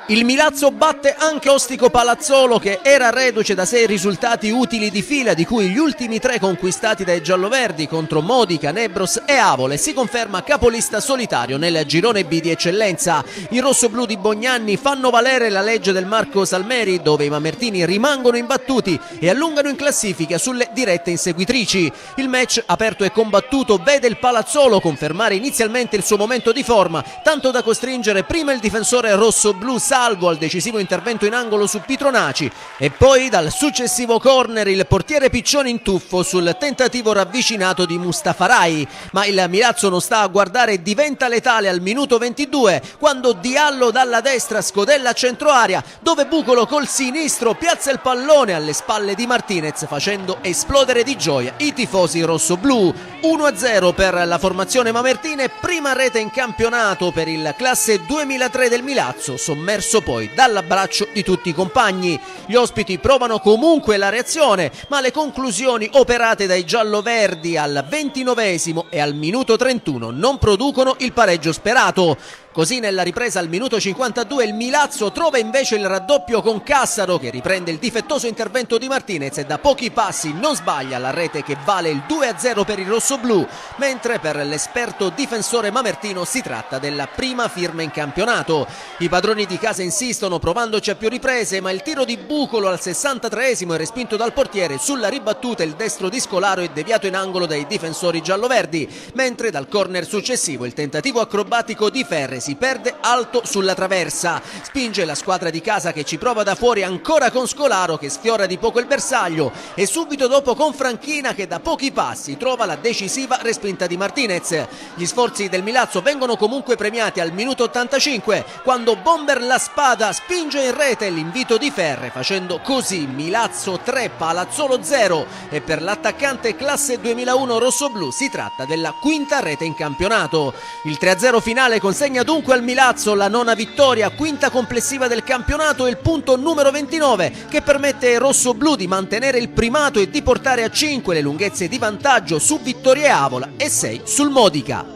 Il Milazzo batte anche Ostico Palazzolo, che era reduce da 6 risultati utili di fila, di cui gli ultimi 3 conquistati dai gialloverdi contro Modica, Nebros e Avole. Si conferma capolista solitario nel girone B di eccellenza. I rossoblù di Bognanni fanno valere la legge del Marco Salmeri, dove i mamertini rimangono imbattuti e allungano in classifica sulle dirette inseguitrici. Il match aperto e combattuto vede il Palazzolo confermare inizialmente il suo momento di forma, tanto da costringere prima il difensore rossoblù salvo al decisivo intervento in angolo su Pitronaci e poi dal successivo corner il portiere Piccioni in tuffo sul tentativo ravvicinato di Mustafarai. Ma il Milazzo non sta a guardare e diventa letale al minuto 22 quando Diallo dalla destra scodella a centro area, dove Bucolo col sinistro piazza il pallone alle spalle di Martinez, facendo esplodere di gioia i tifosi rossoblù. 1-0 per la formazione mamertina e prima rete in campionato per il classe 2003 del Milazzo, sommerso poi dall'abbraccio di tutti i compagni. Gli ospiti provano comunque la reazione, ma le conclusioni operate dai gialloverdi al 29esimo e al minuto 31 non producono il pareggio sperato. Così nella ripresa al minuto 52 il Milazzo trova invece il raddoppio con Cassaro, che riprende il difettoso intervento di Martinez e da pochi passi non sbaglia la rete che vale il 2-0 per il rossoblù, mentre per l'esperto difensore mamertino si tratta della prima firma in campionato. I padroni di casa insistono provandoci a più riprese, ma il tiro di Bucolo al 63esimo è respinto dal portiere. Sulla ribattuta il destro di Scolaro è deviato in angolo dai difensori gialloverdi, mentre dal corner successivo il tentativo acrobatico di Ferre si perde alto sulla traversa. Spinge la squadra di casa, che ci prova da fuori ancora con Scolaro, che sfiora di poco il bersaglio, e subito dopo con Franchina, che da pochi passi trova la decisiva respinta di Martinez. Gli sforzi del Milazzo vengono comunque premiati al minuto 85 quando Bomber La Spada spinge in rete l'invito di Ferre, facendo così Milazzo 3 Palazzolo 0, e per l'attaccante classe 2001 rossoblù si tratta della quinta rete in campionato. Il 3-0 finale consegna dunque al Milazzo la 9ª vittoria, quinta complessiva del campionato, e il punto numero 29 che permette ai rossoblù di mantenere il primato e di portare a 5 le lunghezze di vantaggio su Vittoria e Avola e 6 sul Modica.